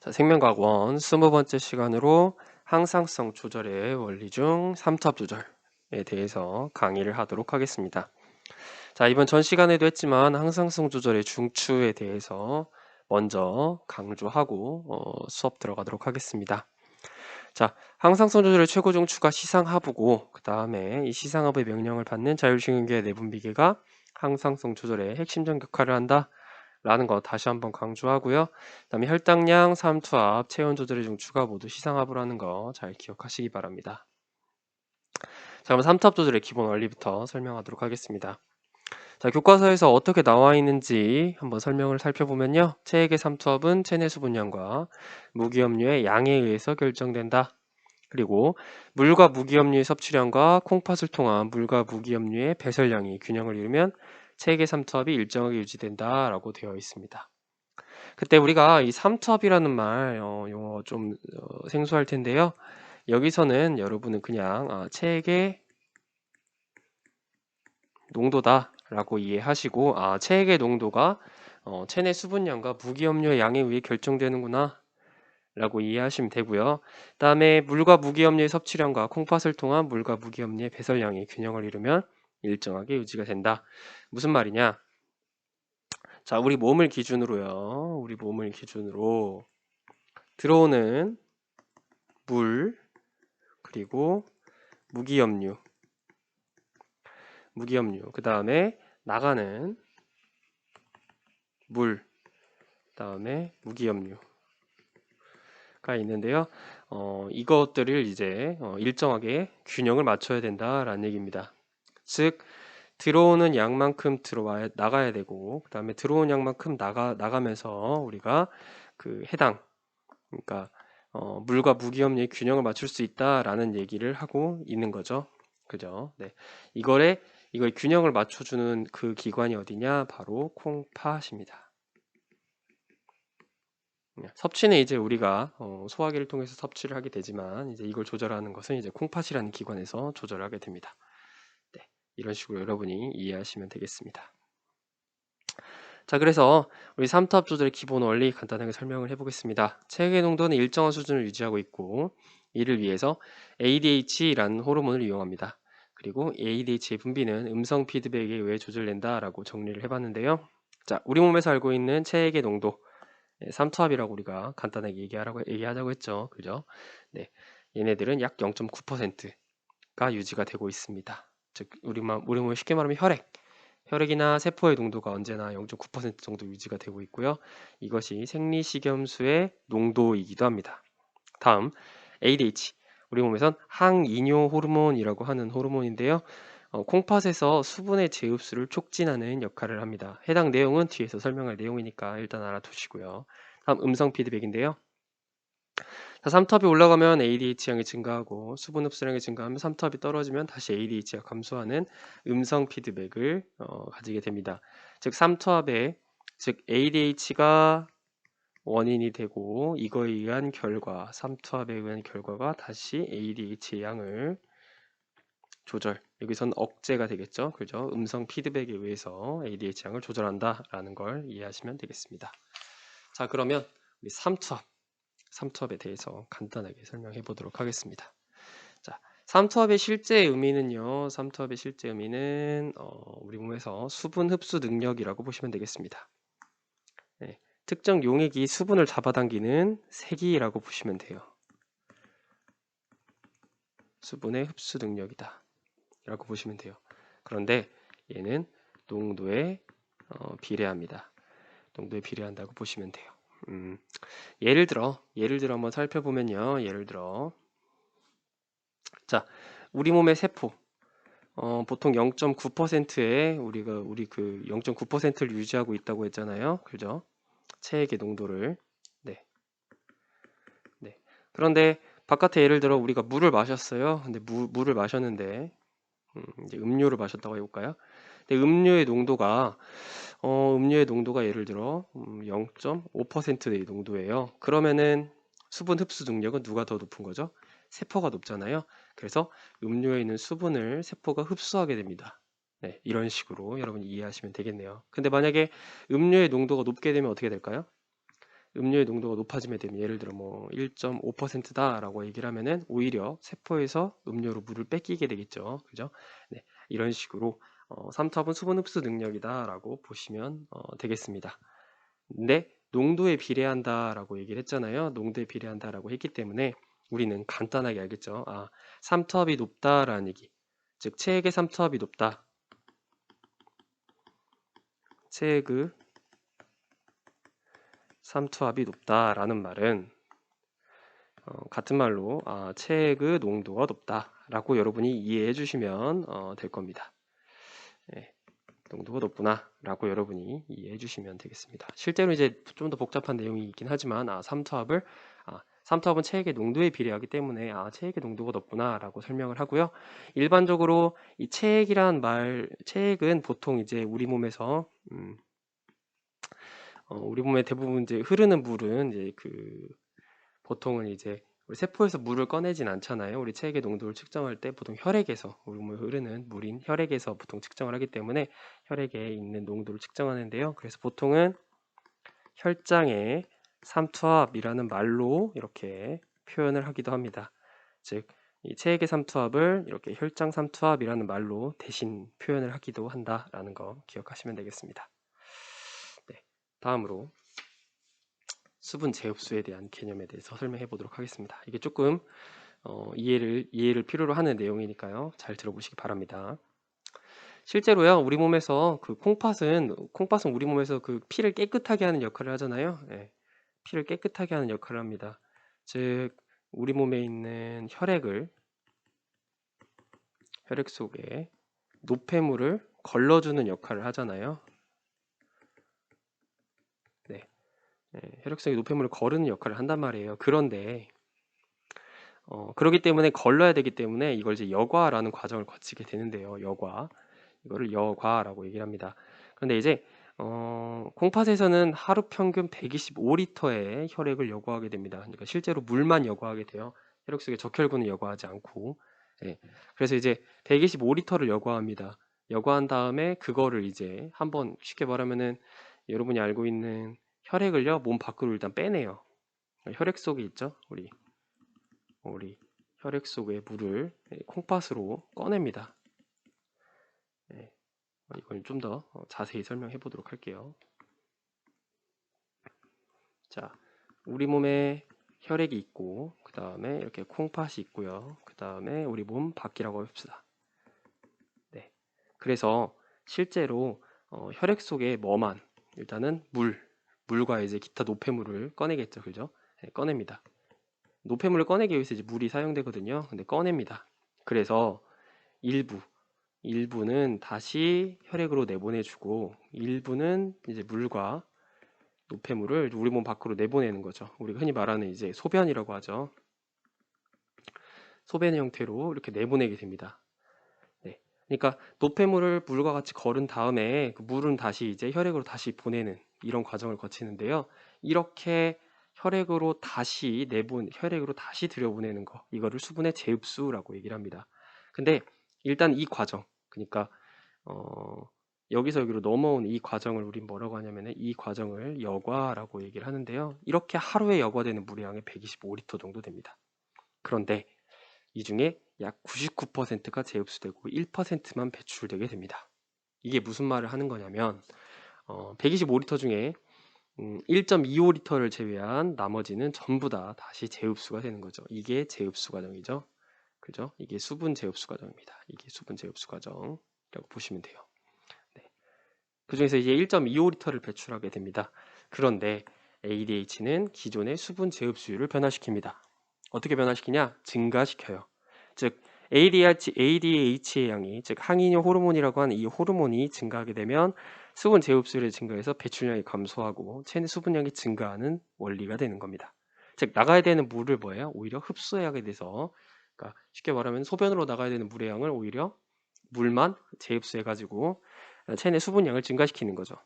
자, 생명과학원 20번째 시간으로 항상성 조절의 원리 중 3탑 조절에 대해서 강의를 하도록 하겠습니다. 자, 이번 전 시간에도 했지만 항상성 조절의 중추에 대해서 먼저 강조하고 수업 들어가도록 하겠습니다. 자, 항상성 조절의 최고 중추가 시상하부고 그 다음에 이 시상하부의 명령을 받는 자율신경계 내분비계가 항상성 조절의 핵심적 역할을 한다. 라는 거 다시 한번 강조하고요. 그다음에 혈당량, 삼투압, 체온 조절의 중추가 모두 시상하부라는 거 잘 기억하시기 바랍니다. 자, 그럼 삼투압 조절의 기본 원리부터 설명하도록 하겠습니다. 자, 교과서에서 어떻게 나와 있는지 한번 설명을 살펴보면요. 체액의 삼투압은 체내 수분량과 무기염류의 양에 의해서 결정된다. 그리고 물과 무기염류의 섭취량과 콩팥을 통한 물과 무기염류의 배설량이 균형을 이루면 체액의 삼투압이 일정하게 유지된다 라고 되어 있습니다. 그때 우리가 이 삼투압이라는 말 용어 좀 생소할 텐데요. 여기서는 여러분은 그냥 체액의 농도다 라고 이해하시고 체액의 농도가 체내 수분량과 무기염료의 양에 의해 결정되는구나 라고 이해하시면 되고요. 그 다음에 물과 무기염료의 섭취량과 콩팥을 통한 물과 무기염료의 배설량이 균형을 이루면 일정하게 유지가 된다. 무슨 말이냐? 자, 우리 몸을 기준으로요. 우리 몸을 기준으로 들어오는 물, 그리고 무기염류, 그 다음에 나가는 물, 그 다음에 무기염류가 있는데요. 이것들을 이제 일정하게 균형을 맞춰야 된다라는 얘기입니다. 즉, 들어오는 양만큼 나가야 되고, 그 다음에 들어온 양만큼 나가면서 우리가 그 해당, 그러니까 물과 무기염류의 균형을 맞출 수 있다라는 얘기를 하고 있는 거죠. 그죠? 네. 이걸 균형을 맞춰주는 그 기관이 어디냐? 바로 콩팥입니다. 섭취는 이제 우리가 소화기를 통해서 섭취를 하게 되지만 이제 이걸 조절하는 것은 이제 콩팥이라는 기관에서 조절하게 됩니다. 네. 이런 식으로 여러분이 이해하시면 되겠습니다. 자, 그래서 우리 삼투압 조절의 기본 원리 간단하게 설명을 해보겠습니다. 체액의 농도는 일정한 수준을 유지하고 있고 이를 위해서 ADH라는 호르몬을 이용합니다. 그리고 ADH의 분비는 음성 피드백에 의해 조절된다 라고 정리를 해봤는데요. 자, 우리 몸에서 알고 있는 체액의 농도 삼투압이라고 우리가 간단하게 얘기하자고 했죠. 그죠? 네, 얘네들은 약 0.9%가 유지가 되고 있습니다. 즉 우리 몸을 쉽게 말하면 혈액이나 세포의 농도가 언제나 0.9% 정도 유지가 되고 있고요. 이것이 생리식염수의 농도이기도 합니다. 다음 ADH, 우리 몸에선 항이뇨 호르몬이라고 하는 호르몬인데요. 콩팥에서 수분의 재흡수를 촉진하는 역할을 합니다. 해당 내용은 뒤에서 설명할 내용이니까 일단 알아두시고요. 다음 음성 피드백인데요. 자, 삼투압이 올라가면 ADH량이 증가하고 수분 흡수량이 증가하면 삼투압이 떨어지면 다시 ADH가 감소하는 음성 피드백을 가지게 됩니다. 즉 즉 ADH가 원인이 되고 이거에 의한 결과, 삼투압에 의한 결과가 다시 ADH의 양을 여기선 억제가 되겠죠. 그죠? 음성 피드백에 의해서 ADH 양을 조절한다라는 걸 이해하시면 되겠습니다. 자, 그러면 우리 삼투압에 대해서 간단하게 설명해 보도록 하겠습니다. 자, 삼투압의 실제 의미는요. 삼투압의 실제 의미는 우리 몸에서 수분 흡수 능력이라고 보시면 되겠습니다. 네, 특정 용액이 수분을 잡아당기는 세기라고 보시면 돼요. 수분의 흡수 능력이다 라고 보시면 돼요. 그런데 얘는 농도에 비례합니다. 농도에 비례한다고 보시면 돼요. 예를 들어 한번 살펴보면요. 예를 들어 자, 우리 몸의 세포 보통 0.9%에 우리 그 0.9%를 유지하고 있다고 했잖아요. 그죠? 체액의 농도를. 네. 네. 그런데 바깥에 예를 들어 우리가 물을 마셨어요. 근데 물을 마셨는데 이제 음료를 마셨다고 해볼까요? 근데 음료의 농도가 예를 들어 0.5%의 농도예요. 그러면은 수분 흡수 능력은 누가 더 높은 거죠? 세포가 높잖아요. 그래서 음료에 있는 수분을 세포가 흡수하게 됩니다. 네, 이런 식으로 여러분이 이해하시면 되겠네요. 근데 만약에 음료의 농도가 높게 되면 어떻게 될까요? 음료의 농도가 높아지게 되면 예를 들어 뭐 1.5%다라고 얘기를 하면은 오히려 세포에서 음료로 물을 뺏기게 되겠죠. 그죠? 네, 이런 식으로 삼투압은 수분 흡수 능력이다라고 보시면 되겠습니다. 근데 농도에 비례한다라고 얘기를 했잖아요. 농도에 비례한다라고 했기 때문에 우리는 간단하게 알겠죠. 아, 삼투압이 높다라는 얘기. 즉 체액의 삼투압이 높다. 체액의 삼투압이 높다라는 말은 같은 말로 체액의 농도가 높다라고 여러분이 이해해 주시면 될 겁니다. 네, 농도가 높구나라고 여러분이 이해해 주시면 되겠습니다. 실제로 이제 좀 더 복잡한 내용이 있긴 하지만 삼투압은 체액의 농도에 비례하기 때문에 체액의 농도가 높구나라고 설명을 하고요. 일반적으로 이 체액은 보통 이제 우리 몸에서 우리 몸에 대부분 이제 흐르는 물은 이제 보통은 이제 우리 세포에서 물을 꺼내진 않잖아요. 우리 체액의 농도를 측정할 때 보통 혈액에서 우리 몸에 흐르는 물인 혈액에서 보통 측정을 하기 때문에 혈액에 있는 농도를 측정하는데요. 그래서 보통은 혈장의 삼투압이라는 말로 이렇게 표현을 하기도 합니다. 즉, 이 체액의 삼투압을 이렇게 혈장 삼투압이라는 말로 대신 표현을 하기도 한다라는 거 기억하시면 되겠습니다. 네, 다음으로 수분 재흡수에 대한 개념에 대해서 설명해 보도록 하겠습니다. 이게 조금 이해를 필요로 하는 내용이니까요. 잘 들어보시기 바랍니다. 실제로요, 우리 몸에서 콩팥은 우리 몸에서 피를 깨끗하게 하는 역할을 하잖아요. 네, 피를 깨끗하게 하는 역할을 합니다. 즉, 우리 몸에 있는 혈액 속에 노폐물을 걸러주는 역할을 하잖아요. 네, 혈액 속에 노폐물을 거르는 역할을 한단 말이에요. 그런데 그렇기 때문에 걸러야 되기 때문에 이걸 이제 여과라는 과정을 거치게 되는데요. 이거를 여과라고 얘기를 합니다. 그런데 이제 콩팥에서는 하루 평균 125리터의 혈액을 여과하게 됩니다. 그러니까 실제로 물만 여과하게 돼요. 혈액 속에 적혈구는 여과하지 않고. 예. 그래서 이제 125리터를 여과합니다. 여과한 다음에 그거를 이제 한번 쉽게 말하면은 여러분이 알고 있는 혈액을요, 몸 밖으로 일단 빼내요. 혈액 속에 있죠, 우리 혈액 속의 물을 콩팥으로 꺼냅니다. 네, 이걸 좀 더 자세히 설명해 보도록 할게요. 자, 우리 몸에 혈액이 있고 그 다음에 이렇게 콩팥이 있고요. 그 다음에 우리 몸 밖이라고 합시다. 네, 그래서 실제로 혈액 속에 뭐만 일단은 물과 이제 기타 노폐물을 꺼내겠죠, 그죠? 네, 꺼냅니다. 노폐물을 꺼내기 위해서 이제 물이 사용되거든요. 근데 꺼냅니다. 그래서 일부는 다시 혈액으로 내보내주고 일부는 이제 물과 노폐물을 우리 몸 밖으로 내보내는 거죠. 우리가 흔히 말하는 이제 소변이라고 하죠. 소변의 형태로 이렇게 내보내게 됩니다. 네. 그러니까 노폐물을 물과 같이 거른 다음에 그 물은 다시 이제 혈액으로 다시 보내는 이런 과정을 거치는데요. 이렇게 혈액으로 다시 들여보내는 거, 이거를 수분의 재흡수라고 얘기를 합니다. 근데 일단 이 과정, 그러니까 여기서 여기로 넘어온 이 과정을 우린 뭐라고 하냐면은 이 과정을 여과라고 얘기를 하는데요. 이렇게 하루에 여과되는 물의 양이 125리터 정도 됩니다. 그런데 이 중에 약 99%가 재흡수되고 1%만 배출되게 됩니다. 이게 무슨 말을 하는 거냐면 125리터 중에 1.25리터를 제외한 나머지는 전부 다 다시 재흡수가 되는 거죠. 이게 재흡수 과정이죠. 그죠? 이게 수분 재흡수 과정입니다. 이게 수분 재흡수 과정이라고 보시면 돼요. 네. 그 중에서 이제 1.25리터를 배출하게 됩니다. 그런데 ADH는 기존의 수분 재흡수율을 변화시킵니다. 어떻게 변화시키냐? 증가시켜요. 즉 ADH의 양이, 즉 항이뇨 호르몬이라고 하는 이 호르몬이 증가하게 되면 수분 재흡수율이 증가해서 배출량이 감소하고 체내 수분량이 증가하는 원리가 되는 겁니다. 즉 나가야 되는 물을 뭐예요? 오히려 흡수하게 돼서, 그러니까 쉽게 말하면 소변으로 나가야 되는 물의 양을 오히려 물만 재흡수해가지고 체내 수분량을 증가시키는 거죠.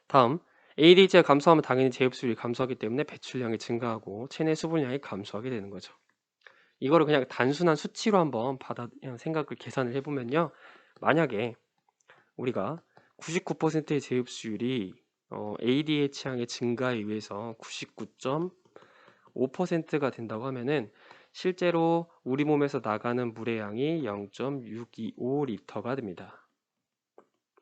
다음, ADH가 감소하면 당연히 재흡수율이 감소하기 때문에 배출량이 증가하고 체내 수분량이 감소하게 되는 거죠. 이거를 그냥 단순한 수치로 한번 생각을 계산을 해보면요. 만약에 우리가 99%의 재흡수율이 ADH양의 증가에 의해서 99.5%가 된다고 하면은 실제로 우리 몸에서 나가는 물의 양이 0.625리터가 됩니다.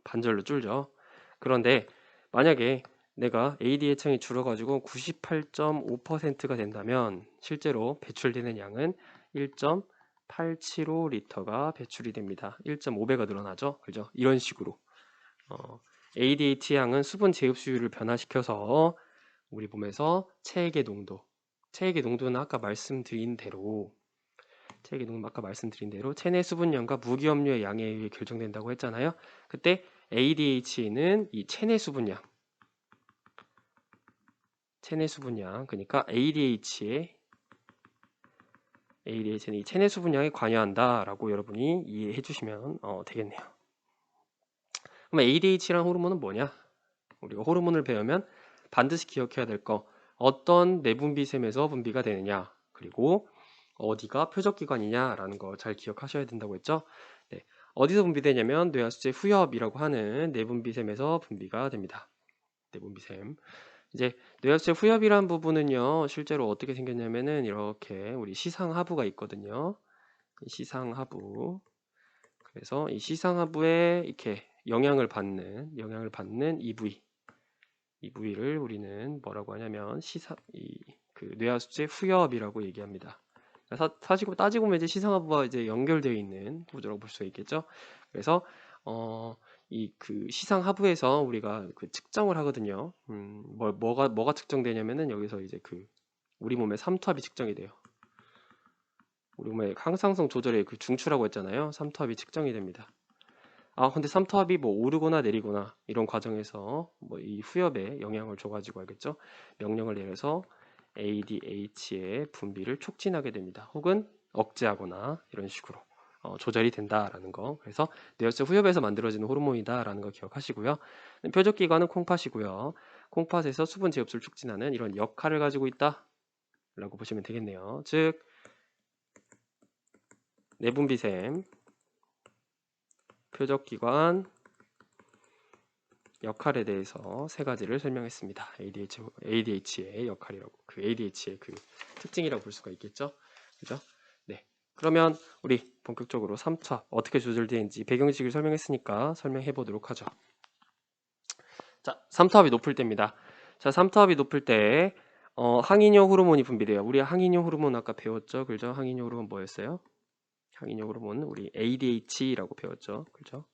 반절로 줄죠. 그런데 만약에 내가 ADH양이 줄어가지고 98.5%가 된다면 실제로 배출되는 양은 1.875리터가 배출이 됩니다. 1.5배가 늘어나죠. 그죠? 이런 식으로 ADH양은 수분 제흡수율을 변화시켜서 우리 몸에서 체액의 농도는 아까 말씀드린 대로 체내 수분량과 무기압류의 양에 의해 결정된다고 했잖아요. 그때 ADH는 이 체내 수분량, 그러니까 ADH는 이 체내 수분량에 관여한다라고 여러분이 이해해 주시면 되겠네요. 그럼 ADH라는 호르몬은 뭐냐? 우리가 호르몬을 배우면 반드시 기억해야 될 거, 어떤 내분비샘에서 분비가 되느냐, 그리고 어디가 표적기관이냐라는 거 잘 기억하셔야 된다고 했죠. 네, 어디서 분비되냐면 뇌하수체 후엽이라고 하는 내분비샘에서 분비가 됩니다. 내분비샘. 이제 뇌하수체 후엽이란 부분은요, 실제로 어떻게 생겼냐면은 이렇게 우리 시상하부가 있거든요. 시상하부. 그래서 이 시상하부에 이렇게 영향을 받는 이 부위를 우리는 뭐라고 하냐면 그 뇌하수체 후엽이라고 얘기합니다. 사실 따지고 보면 이제 시상하부와 이제 연결되어 있는 구조라고 볼 수가 있겠죠. 그래서 이 그 시상하부에서 우리가 그 측정을 하거든요. 뭐가 측정되냐면은 여기서 이제 그 우리 몸의 삼투압이 측정이 돼요. 우리 몸의 항상성 조절의 그 중추라고 했잖아요. 삼투압이 측정이 됩니다. 근데 삼투압이 뭐 오르거나 내리거나 이런 과정에서 뭐 이 후엽에 영향을 줘가지고 알겠죠? 명령을 내려서 ADH의 분비를 촉진하게 됩니다. 혹은 억제하거나 이런 식으로 조절이 된다라는 거. 그래서 뇌하수체 후엽에서 만들어지는 호르몬이다라는 거 기억하시고요. 표적기관은 콩팥이고요. 콩팥에서 수분 제흡수를 촉진하는 이런 역할을 가지고 있다라고 보시면 되겠네요. 즉 내분비샘, 표적기관, 역할에 대해서 세 가지를 설명했습니다. ADH의 역할이라고, 그 ADH의 그 특징이라고 볼 수가 있겠죠. 그죠? 네. 그러면 우리 본격적으로 3차 어떻게 조절되는지 배경식을 설명했으니까 설명해 보도록 하죠. 자, 삼투압이 높을 때입니다. 자, 삼투압이 높을 때 항이뇨 호르몬이 분비돼요. 우리 항이뇨 호르몬 아까 배웠죠. 그죠? 항이뇨 호르몬 뭐였어요? 항이뇨 호르몬 우리 ADH라고 배웠죠. 그죠?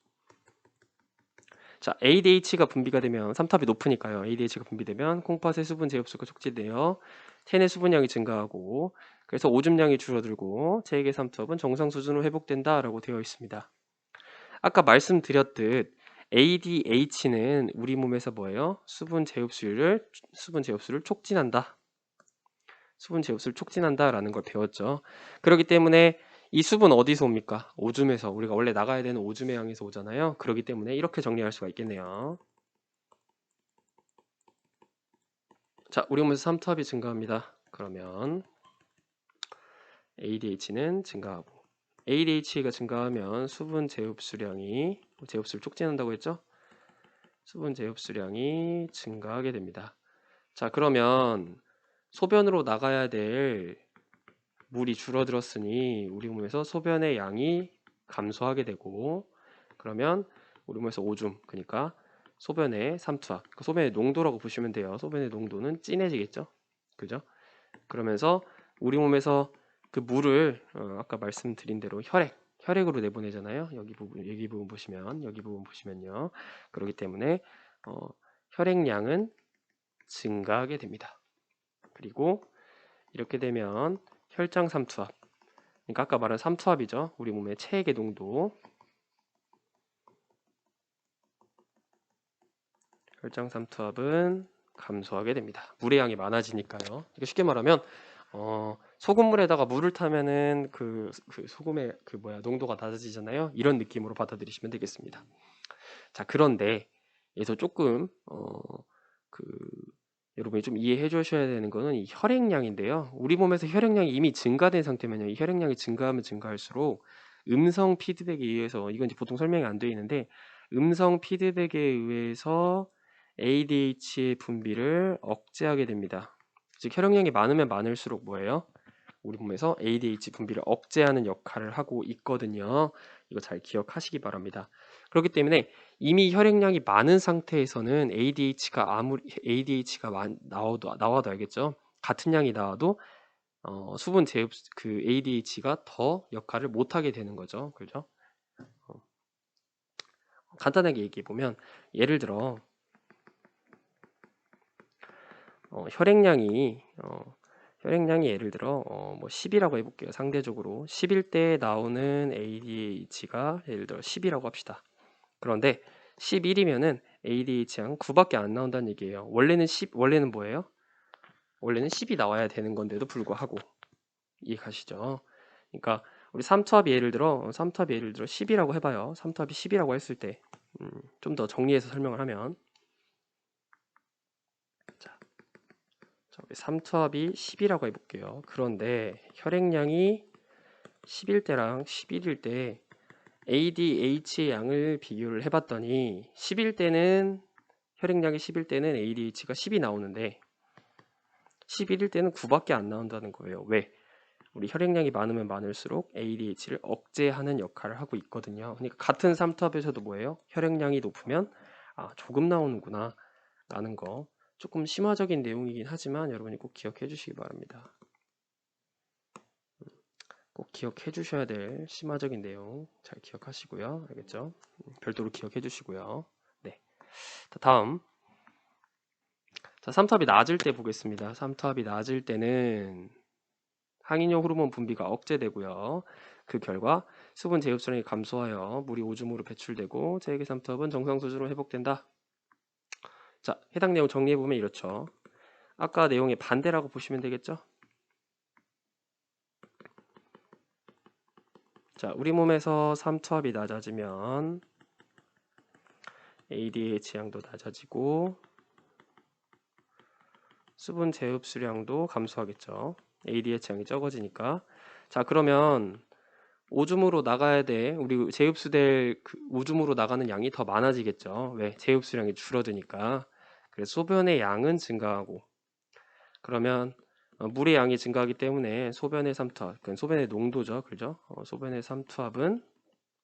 자, ADH가 분비가 되면 삼투압이 높으니까요. ADH가 분비되면 콩팥의 수분 제흡수가 촉진되어 체내 수분량이 증가하고 그래서 오줌량이 줄어들고 체액의 삼투압은 정상 수준으로 회복된다라고 되어 있습니다. 아까 말씀드렸듯 ADH는 우리 몸에서 뭐예요? 수분 제흡수를 촉진한다. 수분 제흡수를 촉진한다라는 걸 배웠죠. 그렇기 때문에 이 수분 어디서 옵니까? 오줌에서. 우리가 원래 나가야 되는 오줌의 양에서 오잖아요. 그렇기 때문에 이렇게 정리할 수가 있겠네요. 자, 우리 몸에서 삼투압이 증가합니다. 그러면 ADH는 증가하고 ADH가 증가하면 수분 제흡수를 촉진한다고 했죠? 수분 제흡수량이 증가하게 됩니다. 자, 그러면 소변으로 나가야 될 물이 줄어들었으니 우리 몸에서 소변의 양이 감소하게 되고 그러면 우리 몸에서 오줌, 그러니까 소변의 삼투압, 그 소변의 농도라고 보시면 돼요. 소변의 농도는 진해지겠죠. 그죠? 그러면서 우리 몸에서 그 물을 아까 말씀드린 대로 혈액으로 내보내잖아요. 여기 부분 보시면요. 그렇기 때문에 혈액량은 증가하게 됩니다. 그리고 이렇게 되면 혈장 삼투압, 그러니까 아까 말한 삼투압이죠. 우리 몸의 체액의 농도, 혈장 삼투압은 감소하게 됩니다. 물의 양이 많아지니까요. 이게 쉽게 말하면 소금물에다가 물을 타면은 그 소금의 농도가 낮아지잖아요. 이런 느낌으로 받아들이시면 되겠습니다. 자, 그런데 여기서 조금 여러분이 좀 이해해 주셔야 되는 거는 이 혈액량인데요. 우리 몸에서 혈액량이 이미 증가된 상태면요. 이 혈액량이 증가하면 증가할수록 음성 피드백에 의해서, 이건 이제 보통 설명이 안 되어 있는데 음성 피드백에 의해서 ADH의 분비를 억제하게 됩니다. 즉 혈액량이 많으면 많을수록 뭐예요? 우리 몸에서 ADH 분비를 억제하는 역할을 하고 있거든요. 이거 잘 기억하시기 바랍니다. 그렇기 때문에 이미 혈액량이 많은 상태에서는 ADH가 나와도 알겠죠? 같은 양이 나와도 수분 제흡 그 ADH가 더 역할을 못하게 되는 거죠. 그죠? 간단하게 얘기해 보면 예를 들어 혈액량이 예를 들어 뭐 10이라고 해볼게요. 상대적으로 10일 때 나오는 ADH가 예를 들어 10이라고 합시다. 그런데 11이면은 ADH양 9밖에 안 나온다는 얘기예요. 원래는 뭐예요? 원래는 10이 나와야 되는 건데도 불구하고 이해가시죠? 그러니까 우리 삼투압이 예를 들어 10이라고 해봐요. 삼투압이 10이라고 했을 때 좀 더 정리해서 설명을 하면 자, 우리 삼투압이 10이라고 해볼게요. 그런데 혈액량이 10일 때랑 11일 때 ADH의 양을 비교를 해봤더니 10일 때는 혈액량이 10일 때는 ADH가 10이 나오는데 11일 때는 9밖에 안 나온다는 거예요. 왜? 우리 혈액량이 많으면 많을수록 ADH를 억제하는 역할을 하고 있거든요. 그러니까 같은 삼투압에서도 뭐예요? 혈액량이 높으면 조금 나오는구나 라는 거 조금 심화적인 내용이긴 하지만 여러분이 꼭 기억해 주시기 바랍니다. 꼭 기억해 주셔야 될 심화적인 내용 잘 기억하시고요. 알겠죠? 별도로 기억해 주시고요. 네. 다음 삼투압이 낮을 때 보겠습니다. 삼투압이 낮을 때는 항인효 호르몬 분비가 억제되고요. 그 결과 수분 제흡수량이 감소하여 물이 오줌으로 배출되고 체액의 삼투압은 정상 수준으로 회복된다. 자, 해당 내용 정리해보면 이렇죠. 아까 내용의 반대라고 보시면 되겠죠? 자, 우리 몸에서 삼투압이 낮아지면 ADH 양도 낮아지고 수분 제흡수량도 감소하겠죠. ADH 양이 적어지니까. 자, 그러면 오줌으로 나가야 돼. 우리 재흡수될 오줌으로 나가는 양이 더 많아지겠죠. 왜? 재흡수량이 줄어드니까. 그래서 소변의 양은 증가하고 그러면 물의 양이 증가하기 때문에 소변의 삼투압, 그러니까 소변의 농도죠. 그죠? 소변의 삼투압은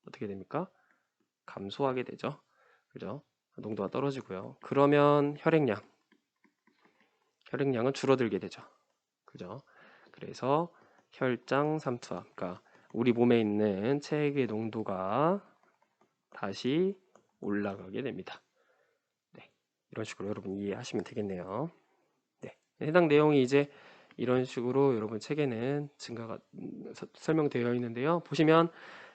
어떻게 됩니까? 감소하게 되죠. 그죠? 농도가 떨어지고요. 그러면 혈액량은 줄어들게 되죠. 그죠? 그래서 혈장 삼투압, 그러니까 우리 몸에 있는 체액의 농도가 다시 올라가게 됩니다. 네, 이런 식으로 여러분 이해하시면 되겠네요. 네, 해당 내용이 이제 이런 식으로 여러분 책에는 증가가 설명되어 있는데요. 보시면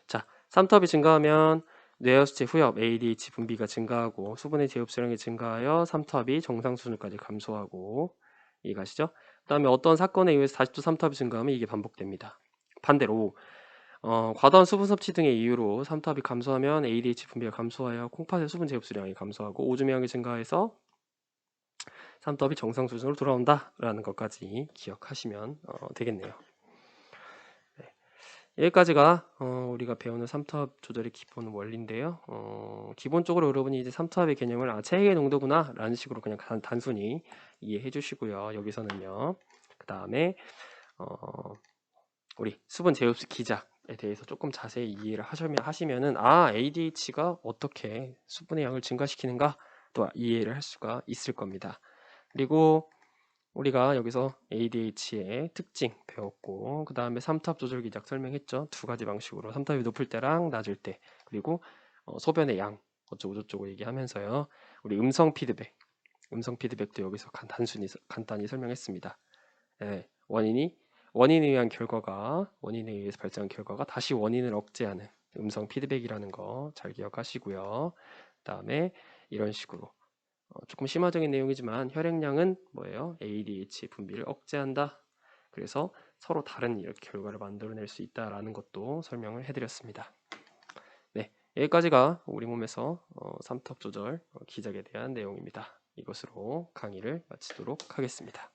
자, 삼투압이 증가하면 뇌하수체 후엽 ADH 분비가 증가하고 수분의 제흡수량이 증가하여 삼투압이 정상 수준까지 감소하고 이해가시죠? 그 다음에 어떤 사건에 의해서 다시 또 삼투압이 증가하면 이게 반복됩니다. 반대로 과다한 수분 섭취 등의 이유로 삼투압이 감소하면 ADH 분비가 감소하여 콩팥의 수분 제흡수량이 감소하고 오줌의 양이 증가해서 삼투압이 정상 수준으로 돌아온다라는 것까지 기억하시면 되겠네요. 네. 여기까지가 우리가 배우는 삼투압 조절의 기본 원리인데요. 기본적으로 여러분이 이제 삼투압의 개념을 체액의 농도구나 라는 식으로 그냥 단순히 이해해 주시고요. 여기서는요. 그 다음에 우리 수분 제흡수 기작에 대해서 조금 자세히 이해를 하시면은 ADH가 어떻게 수분의 양을 증가시키는가 또 이해를 할 수가 있을 겁니다. 그리고 우리가 여기서 ADH의 특징 배웠고 그 다음에 삼투압 조절 기작 설명했죠. 두 가지 방식으로 삼투압이 높을 때랑 낮을 때 그리고 소변의 양 어쩌고저쩌고 얘기하면서요. 우리 음성 피드백도 여기서 간단히 설명했습니다. 예, 원인에 의해서 발생한 결과가 다시 원인을 억제하는 음성 피드백이라는 거 잘 기억하시고요. 그 다음에 이런 식으로 조금 심화적인 내용이지만 혈액량은 뭐예요? ADH 분비를 억제한다. 그래서 서로 다른 이렇게 결과를 만들어낼 수 있다라는 것도 설명을 해드렸습니다. 네, 여기까지가 우리 몸에서 삼투압 조절 기작에 대한 내용입니다. 이것으로 강의를 마치도록 하겠습니다.